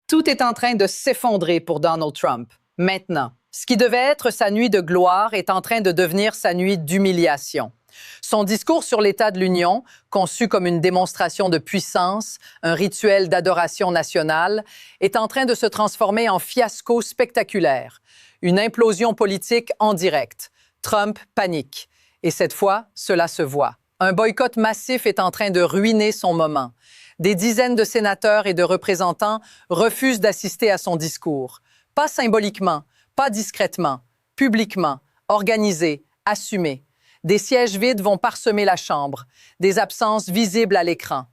Tout est en train de s'effondrer pour Donald Trump. Maintenant, ce qui devait être sa nuit de gloire est en train de devenir sa nuit d'humiliation. Son discours sur l'état de l'Union, conçu comme une démonstration de puissance, un rituel d'adoration nationale, est en train de se transformer en fiasco spectaculaire. Une implosion politique en direct. Trump panique. Et cette fois, cela se voit. Un boycott massif est en train de ruiner son moment. Des dizaines de sénateurs et de représentants refusent d'assister à son discours. Pas symboliquement, pas discrètement, publiquement, organisé, assumé. Des sièges vides vont parsemer la Chambre, des absences visibles à l'écran.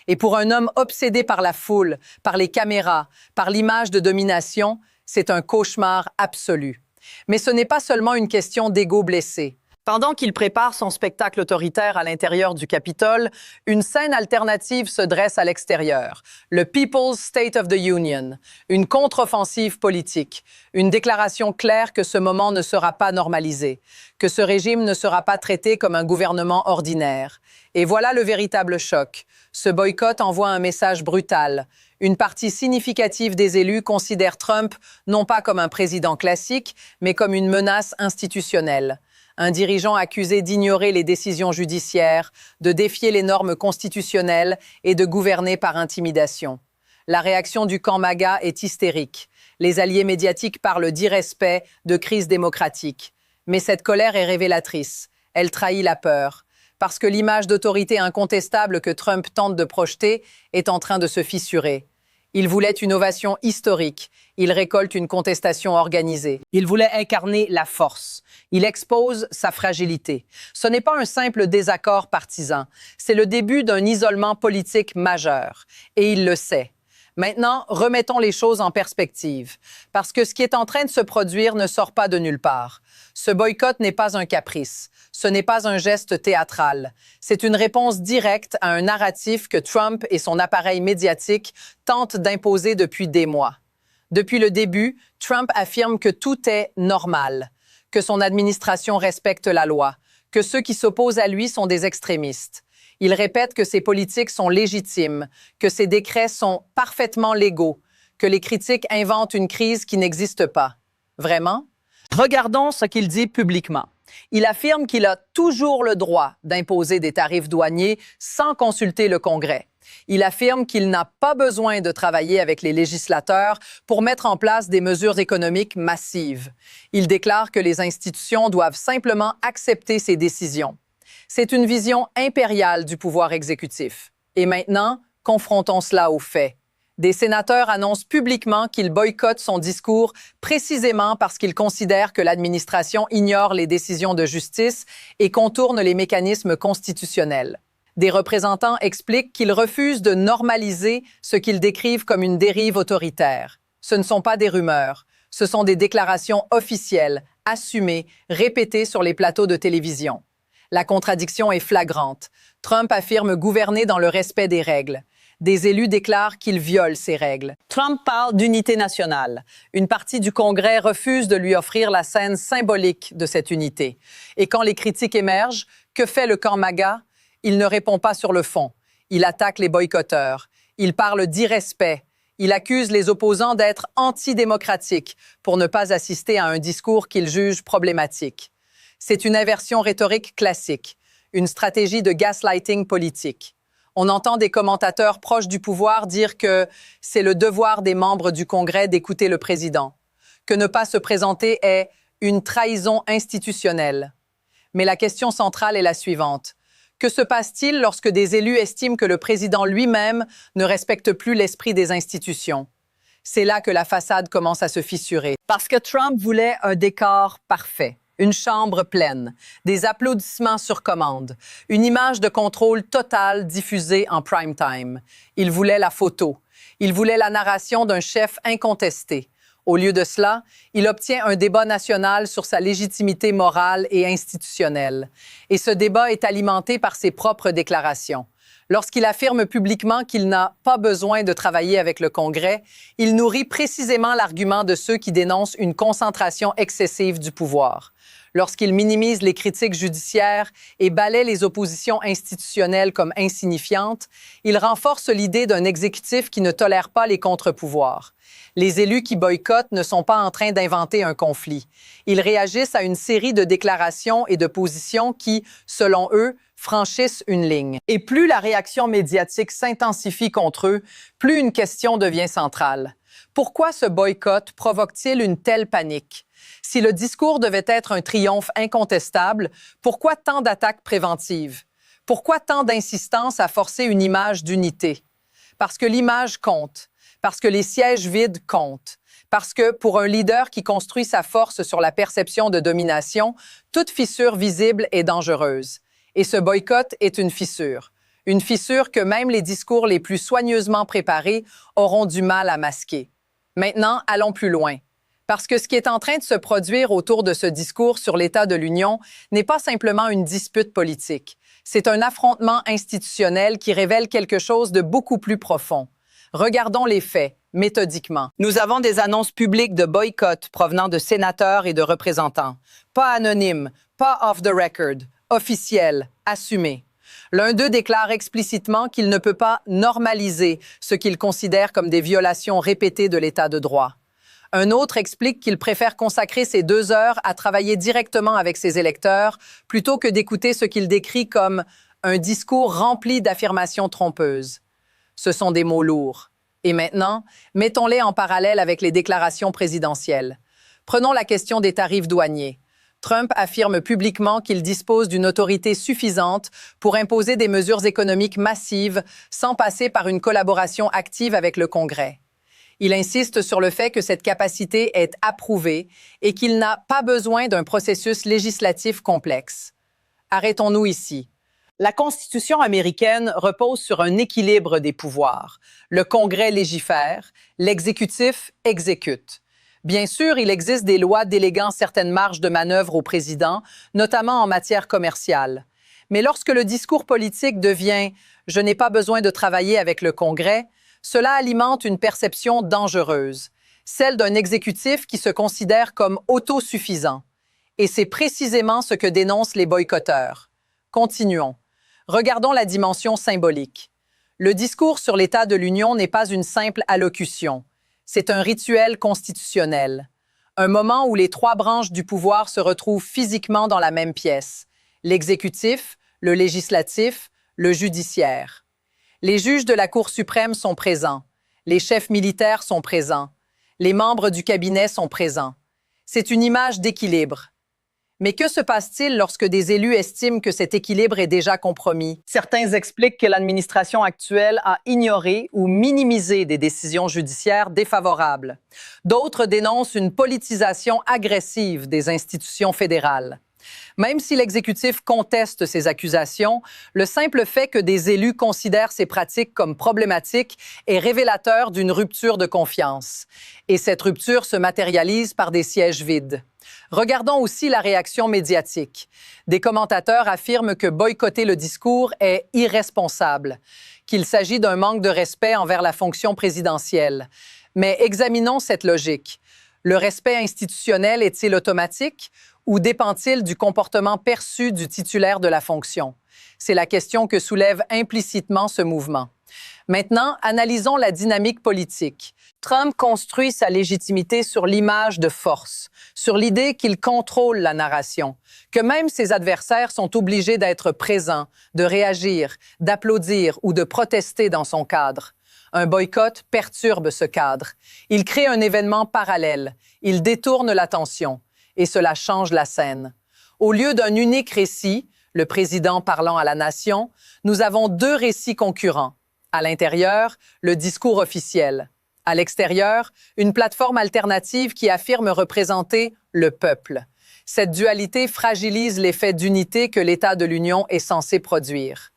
Et pour un homme obsédé par la foule, par les caméras, par l'image de domination, c'est un cauchemar absolu. Mais ce n'est pas seulement une question d'ego blessé. Pendant qu'il prépare son spectacle autoritaire à l'intérieur du Capitole, une scène alternative se dresse à l'extérieur. Le People's State of the Union, une contre-offensive politique, une déclaration claire que ce moment ne sera pas normalisé, que ce régime ne sera pas traité comme un gouvernement ordinaire. Et voilà le véritable choc. Ce boycott envoie un message brutal. Une partie significative des élus considère Trump non pas comme un président classique, mais comme une menace institutionnelle. Un dirigeant accusé d'ignorer les décisions judiciaires, de défier les normes constitutionnelles et de gouverner par intimidation. La réaction du camp MAGA est hystérique. Les alliés médiatiques parlent d'irrespect, de crise démocratique. Mais cette colère est révélatrice. Elle trahit la peur. Parce que l'image d'autorité incontestable que Trump tente de projeter est en train de se fissurer. Il voulait une ovation historique. Il récolte une contestation organisée. Il voulait incarner la force. Il expose sa fragilité. Ce n'est pas un simple désaccord partisan. C'est le début d'un isolement politique majeur. Et il le sait. Maintenant, remettons les choses en perspective. Parce que ce qui est en train de se produire ne sort pas de nulle part. Ce boycott n'est pas un caprice. Ce n'est pas un geste théâtral. C'est une réponse directe à un narratif que Trump et son appareil médiatique tentent d'imposer depuis des mois. Depuis le début, Trump affirme que tout est normal, que son administration respecte la loi, que ceux qui s'opposent à lui sont des extrémistes. Il répète que ses politiques sont légitimes, que ses décrets sont parfaitement légaux, que les critiques inventent une crise qui n'existe pas. Vraiment? Regardons ce qu'il dit publiquement. Il affirme qu'il a toujours le droit d'imposer des tarifs douaniers sans consulter le Congrès. Il affirme qu'il n'a pas besoin de travailler avec les législateurs pour mettre en place des mesures économiques massives. Il déclare que les institutions doivent simplement accepter ses décisions. C'est une vision impériale du pouvoir exécutif. Et maintenant, confrontons cela aux faits. Des sénateurs annoncent publiquement qu'ils boycottent son discours précisément parce qu'ils considèrent que l'administration ignore les décisions de justice et contourne les mécanismes constitutionnels. Des représentants expliquent qu'ils refusent de normaliser ce qu'ils décrivent comme une dérive autoritaire. Ce ne sont pas des rumeurs, ce sont des déclarations officielles, assumées, répétées sur les plateaux de télévision. La contradiction est flagrante. Trump affirme gouverner dans le respect des règles. Des élus déclarent qu'ils violent ces règles. Trump parle d'unité nationale. Une partie du Congrès refuse de lui offrir la scène symbolique de cette unité. Et quand les critiques émergent, que fait le camp MAGA? Il ne répond pas sur le fond. Il attaque les boycotteurs. Il parle d'irrespect. Il accuse les opposants d'être antidémocratiques pour ne pas assister à un discours qu'il juge problématique. C'est une inversion rhétorique classique, une stratégie de gaslighting politique. On entend des commentateurs proches du pouvoir dire que c'est le devoir des membres du Congrès d'écouter le président, que ne pas se présenter est une trahison institutionnelle. Mais la question centrale est la suivante. Que se passe-t-il lorsque des élus estiment que le président lui-même ne respecte plus l'esprit des institutions? C'est là que la façade commence à se fissurer. Parce que Trump voulait un décor parfait. Une chambre pleine, des applaudissements sur commande, une image de contrôle total diffusée en prime time. Il voulait la photo. Il voulait la narration d'un chef incontesté. Au lieu de cela, il obtient un débat national sur sa légitimité morale et institutionnelle. Et ce débat est alimenté par ses propres déclarations. Lorsqu'il affirme publiquement qu'il n'a pas besoin de travailler avec le Congrès, il nourrit précisément l'argument de ceux qui dénoncent une concentration excessive du pouvoir. lorsqu'il minimise les critiques judiciaires et balaie les oppositions institutionnelles comme insignifiantes, il renforce l'idée d'un exécutif qui ne tolère pas les contre-pouvoirs. Les élus qui boycottent ne sont pas en train d'inventer un conflit. Ils réagissent à une série de déclarations et de positions qui, selon eux, franchissent une ligne. Et plus la réaction médiatique s'intensifie contre eux, plus une question devient centrale. Pourquoi ce boycott provoque-t-il une telle panique? Si le discours devait être un triomphe incontestable, pourquoi tant d'attaques préventives? Pourquoi tant d'insistance à forcer une image d'unité? Parce que l'image compte, parce que les sièges vides comptent, parce que pour un leader qui construit sa force sur la perception de domination, toute fissure visible est dangereuse. Et ce boycott est une fissure que même les discours les plus soigneusement préparés auront du mal à masquer. Maintenant, allons plus loin. Parce que ce qui est en train de se produire autour de ce discours sur l'état de l'Union n'est pas simplement une dispute politique. C'est un affrontement institutionnel qui révèle quelque chose de beaucoup plus profond. Regardons les faits, méthodiquement. Nous avons des annonces publiques de boycott provenant de sénateurs et de représentants. Pas anonymes, pas off the record, officiels, assumés. L'un d'eux déclare explicitement qu'il ne peut pas normaliser ce qu'il considère comme des violations répétées de l'état de droit. Un autre explique qu'il préfère consacrer ses 2 heures à travailler directement avec ses électeurs plutôt que d'écouter ce qu'il décrit comme un discours rempli d'affirmations trompeuses. Ce sont des mots lourds. Et maintenant, mettons-les en parallèle avec les déclarations présidentielles. Prenons la question des tarifs douaniers. Trump affirme publiquement qu'il dispose d'une autorité suffisante pour imposer des mesures économiques massives sans passer par une collaboration active avec le Congrès. Il insiste sur le fait que cette capacité est approuvée et qu'il n'a pas besoin d'un processus législatif complexe. Arrêtons-nous ici. La Constitution américaine repose sur un équilibre des pouvoirs. Le Congrès légifère, l'exécutif exécute. Bien sûr, il existe des lois déléguant certaines marges de manœuvre au président, notamment en matière commerciale. Mais lorsque le discours politique devient « je n'ai pas besoin de travailler avec le Congrès », cela alimente une perception dangereuse, celle d'un exécutif qui se considère comme autosuffisant. Et c'est précisément ce que dénoncent les boycotteurs. Continuons. Regardons la dimension symbolique. Le discours sur l'état de l'Union n'est pas une simple allocution. C'est un rituel constitutionnel. Un moment où les 3 branches du pouvoir se retrouvent physiquement dans la même pièce. L'exécutif, le législatif, le judiciaire. Les juges de la Cour suprême sont présents. Les chefs militaires sont présents. Les membres du cabinet sont présents. C'est une image d'équilibre. Mais que se passe-t-il lorsque des élus estiment que cet équilibre est déjà compromis? Certains expliquent que l'administration actuelle a ignoré ou minimisé des décisions judiciaires défavorables. D'autres dénoncent une politisation agressive des institutions fédérales. Même si l'exécutif conteste ces accusations, le simple fait que des élus considèrent ces pratiques comme problématiques est révélateur d'une rupture de confiance. Et cette rupture se matérialise par des sièges vides. Regardons aussi la réaction médiatique. Des commentateurs affirment que boycotter le discours est irresponsable, qu'il s'agit d'un manque de respect envers la fonction présidentielle. Mais examinons cette logique. Le respect institutionnel est-il automatique ou dépend-il du comportement perçu du titulaire de la fonction? C'est la question que soulève implicitement ce mouvement. Maintenant, analysons la dynamique politique. Trump construit sa légitimité sur l'image de force, sur l'idée qu'il contrôle la narration, que même ses adversaires sont obligés d'être présents, de réagir, d'applaudir ou de protester dans son cadre. Un boycott perturbe ce cadre. Il crée un événement parallèle. Il détourne l'attention. Et cela change la scène. Au lieu d'un unique récit, le président parlant à la nation, nous avons 2 récits concurrents. À l'intérieur, le discours officiel. À l'extérieur, une plateforme alternative qui affirme représenter le peuple. Cette dualité fragilise l'effet d'unité que l'État de l'Union est censé produire.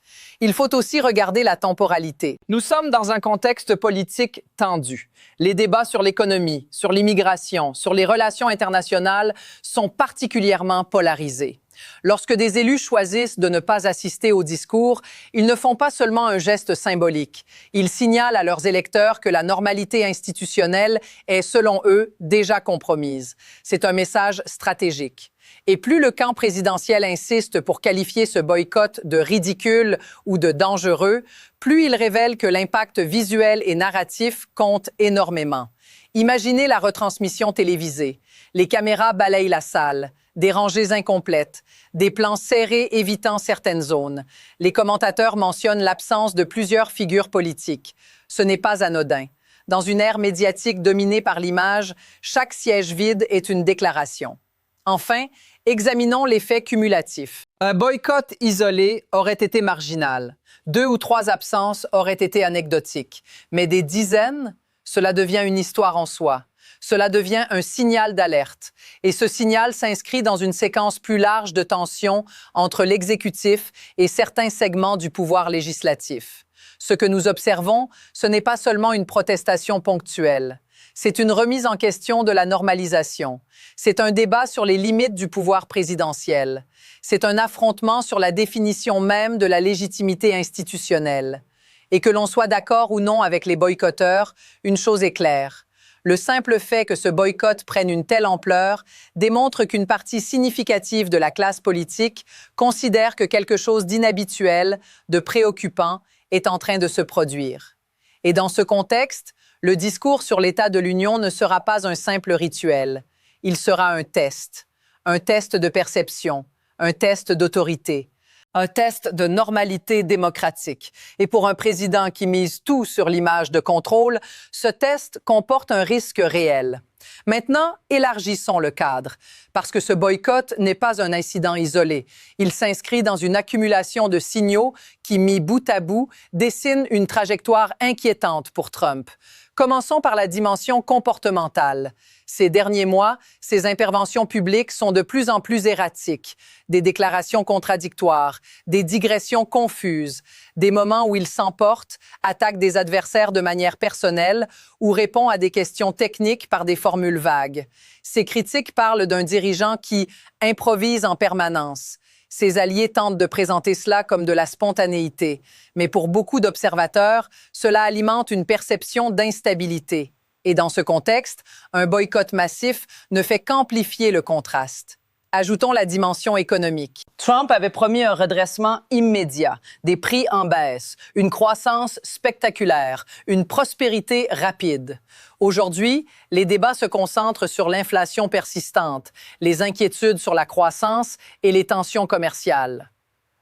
Il faut aussi regarder la temporalité. Nous sommes dans un contexte politique tendu. Les débats sur l'économie, sur l'immigration, sur les relations internationales sont particulièrement polarisés. Lorsque des élus choisissent de ne pas assister au discours, ils ne font pas seulement un geste symbolique. Ils signalent à leurs électeurs que la normalité institutionnelle est, selon eux, déjà compromise. C'est un message stratégique. Et plus le camp présidentiel insiste pour qualifier ce boycott de ridicule ou de dangereux, plus il révèle que l'impact visuel et narratif compte énormément. Imaginez la retransmission télévisée. Les caméras balayent la salle, des rangées incomplètes, des plans serrés évitant certaines zones. Les commentateurs mentionnent l'absence de plusieurs figures politiques. Ce n'est pas anodin. Dans une ère médiatique dominée par l'image, chaque siège vide est une déclaration. Enfin, examinons l'effet cumulatif. Un boycott isolé aurait été marginal. 2 ou 3 absences auraient été anecdotiques. Mais des dizaines, cela devient une histoire en soi. Cela devient un signal d'alerte. Et ce signal s'inscrit dans une séquence plus large de tensions entre l'exécutif et certains segments du pouvoir législatif. Ce que nous observons, ce n'est pas seulement une protestation ponctuelle. C'est une remise en question de la normalisation. C'est un débat sur les limites du pouvoir présidentiel. C'est un affrontement sur la définition même de la légitimité institutionnelle. Et que l'on soit d'accord ou non avec les boycotteurs, une chose est claire. Le simple fait que ce boycott prenne une telle ampleur démontre qu'une partie significative de la classe politique considère que quelque chose d'inhabituel, de préoccupant, est en train de se produire. Et dans ce contexte, le discours sur l'état de l'Union ne sera pas un simple rituel. Il sera un test de perception, un test d'autorité, un test de normalité démocratique. Et pour un président qui mise tout sur l'image de contrôle, ce test comporte un risque réel. Maintenant, élargissons le cadre, parce que ce boycott n'est pas un incident isolé. Il s'inscrit dans une accumulation de signaux qui, mis bout à bout, dessinent une trajectoire inquiétante pour Trump. Commençons par la dimension comportementale. Ces derniers mois, ses interventions publiques sont de plus en plus erratiques. Des déclarations contradictoires, des digressions confuses, des moments où il s'emporte, attaque des adversaires de manière personnelle ou répond à des questions techniques par des formules vagues. Ces critiques parlent d'un dirigeant qui improvise en permanence. Ses alliés tentent de présenter cela comme de la spontanéité, mais pour beaucoup d'observateurs, cela alimente une perception d'instabilité. Et dans ce contexte, un boycott massif ne fait qu'amplifier le contraste. Ajoutons la dimension économique. Trump avait promis un redressement immédiat, des prix en baisse, une croissance spectaculaire, une prospérité rapide. Aujourd'hui, les débats se concentrent sur l'inflation persistante, les inquiétudes sur la croissance et les tensions commerciales.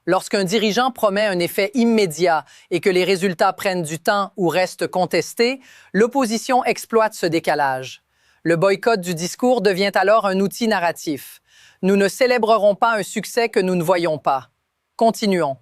Lorsqu'un dirigeant promet un effet immédiat et que les résultats prennent du temps ou restent contestés, l'opposition exploite ce décalage. Le boycott du discours devient alors un outil narratif. Nous ne célébrerons pas un succès que nous ne voyons pas. Continuons.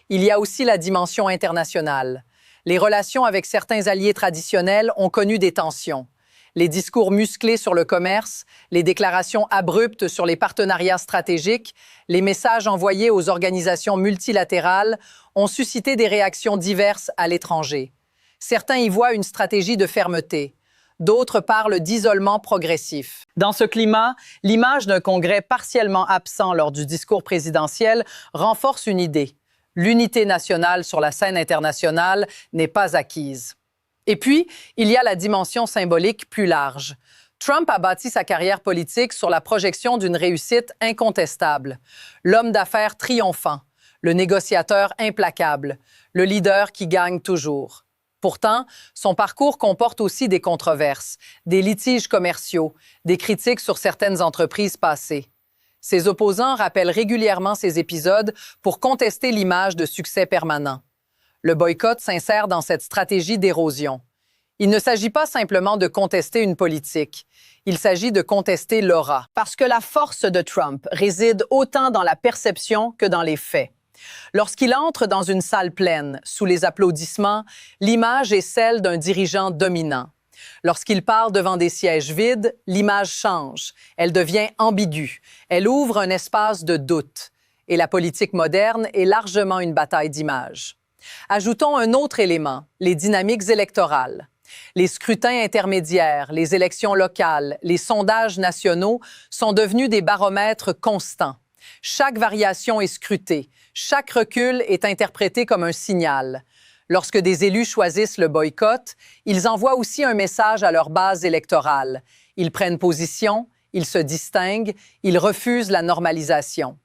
Il y a aussi la dimension internationale. Les relations avec certains alliés traditionnels ont connu des tensions. Les discours musclés sur le commerce, les déclarations abruptes sur les partenariats stratégiques, les messages envoyés aux organisations multilatérales ont suscité des réactions diverses à l'étranger. Certains y voient une stratégie de fermeté. D'autres parlent d'isolement progressif. Dans ce climat, l'image d'un Congrès partiellement absent lors du discours présidentiel renforce une idée. L'unité nationale sur la scène internationale n'est pas acquise. Et puis, il y a la dimension symbolique plus large. Trump a bâti sa carrière politique sur la projection d'une réussite incontestable. L'homme d'affaires triomphant, le négociateur implacable, le leader qui gagne toujours. Pourtant, son parcours comporte aussi des controverses, des litiges commerciaux, des critiques sur certaines entreprises passées. Ses opposants rappellent régulièrement ces épisodes pour contester l'image de succès permanent. Le boycott s'insère dans cette stratégie d'érosion. Il ne s'agit pas simplement de contester une politique, il s'agit de contester l'aura. Parce que la force de Trump réside autant dans la perception que dans les faits. Lorsqu'il entre dans une salle pleine, sous les applaudissements, l'image est celle d'un dirigeant dominant. Lorsqu'il parle devant des sièges vides, l'image change. Elle devient ambiguë. Elle ouvre un espace de doute. Et la politique moderne est largement une bataille d'images. Ajoutons un autre élément, les dynamiques électorales. Les scrutins intermédiaires, les élections locales, les sondages nationaux sont devenus des baromètres constants. Chaque variation est scrutée, chaque recul est interprété comme un signal. Lorsque des élus choisissent le boycott, ils envoient aussi un message à leur base électorale. Ils prennent position, ils se distinguent, ils refusent la normalisation.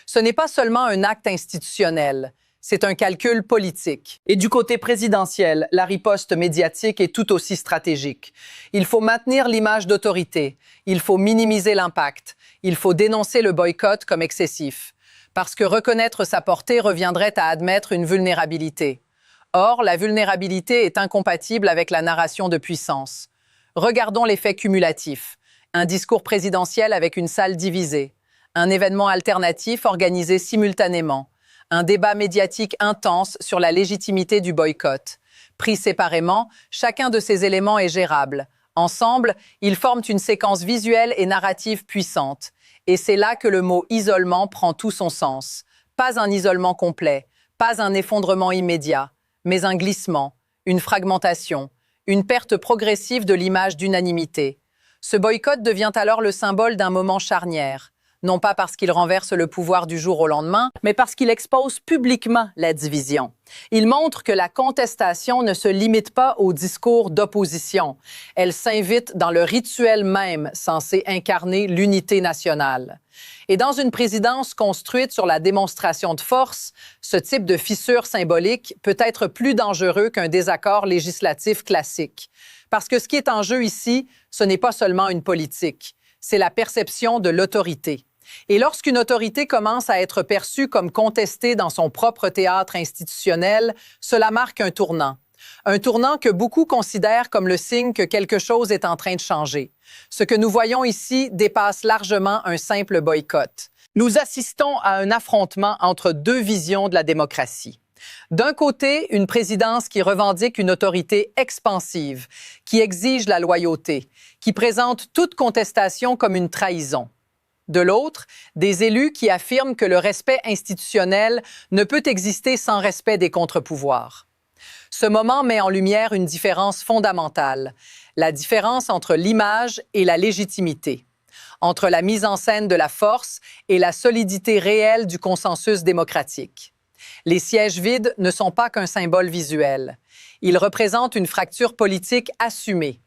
Ce n'est pas seulement un acte institutionnel, c'est un calcul politique. Et du côté présidentiel, la riposte médiatique est tout aussi stratégique. Il faut maintenir l'image d'autorité, il faut minimiser l'impact, il faut dénoncer le boycott comme excessif, parce que reconnaître sa portée reviendrait à admettre une vulnérabilité. Or, la vulnérabilité est incompatible avec la narration de puissance. Regardons l'effet cumulatif. Un discours présidentiel avec une salle divisée, un événement alternatif organisé simultanément, un débat médiatique intense sur la légitimité du boycott. Pris séparément, chacun de ces éléments est gérable. Ensemble, ils forment une séquence visuelle et narrative puissante. Et c'est là que le mot « isolement » prend tout son sens. Pas un isolement complet, pas un effondrement immédiat, mais un glissement, une fragmentation, une perte progressive de l'image d'unanimité. Ce boycott devient alors le symbole d'un moment charnière, non pas parce qu'il renverse le pouvoir du jour au lendemain, mais parce qu'il expose publiquement la division. Il montre que la contestation ne se limite pas au discours d'opposition. Elle s'invite dans le rituel même censé incarner l'unité nationale. Et dans une présidence construite sur la démonstration de force, ce type de fissure symbolique peut être plus dangereux qu'un désaccord législatif classique. Parce que ce qui est en jeu ici, ce n'est pas seulement une politique, c'est la perception de l'autorité. Et lorsqu'une autorité commence à être perçue comme contestée dans son propre théâtre institutionnel, cela marque un tournant. Un tournant que beaucoup considèrent comme le signe que quelque chose est en train de changer. Ce que nous voyons ici dépasse largement un simple boycott. Nous assistons à un affrontement entre deux visions de la démocratie. D'un côté, une présidence qui revendique une autorité expansive, qui exige la loyauté, qui présente toute contestation comme une trahison. De l'autre, des élus qui affirment que le respect institutionnel ne peut exister sans respect des contre-pouvoirs. Ce moment met en lumière une différence fondamentale, la différence entre l'image et la légitimité, entre la mise en scène de la force et la solidité réelle du consensus démocratique. Les sièges vides ne sont pas qu'un symbole visuel. Ils représentent une fracture politique assumée.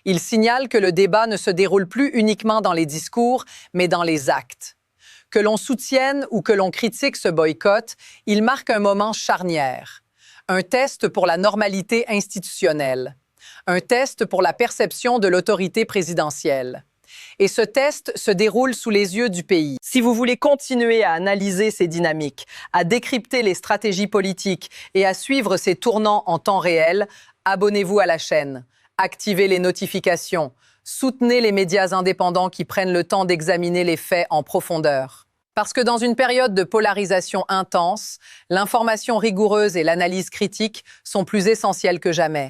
Ils signalent que le débat ne se déroule plus uniquement dans les discours, mais dans les actes. Que l'on soutienne ou que l'on critique ce boycott, il marque un moment charnière. Un test pour la normalité institutionnelle. Un test pour la perception de l'autorité présidentielle. Et ce test se déroule sous les yeux du pays. Si vous voulez continuer à analyser ces dynamiques, à décrypter les stratégies politiques et à suivre ces tournants en temps réel, abonnez-vous à la chaîne. Activez les notifications. Soutenez les médias indépendants qui prennent le temps d'examiner les faits en profondeur. Parce que dans une période de polarisation intense, l'information rigoureuse et l'analyse critique sont plus essentielles que jamais.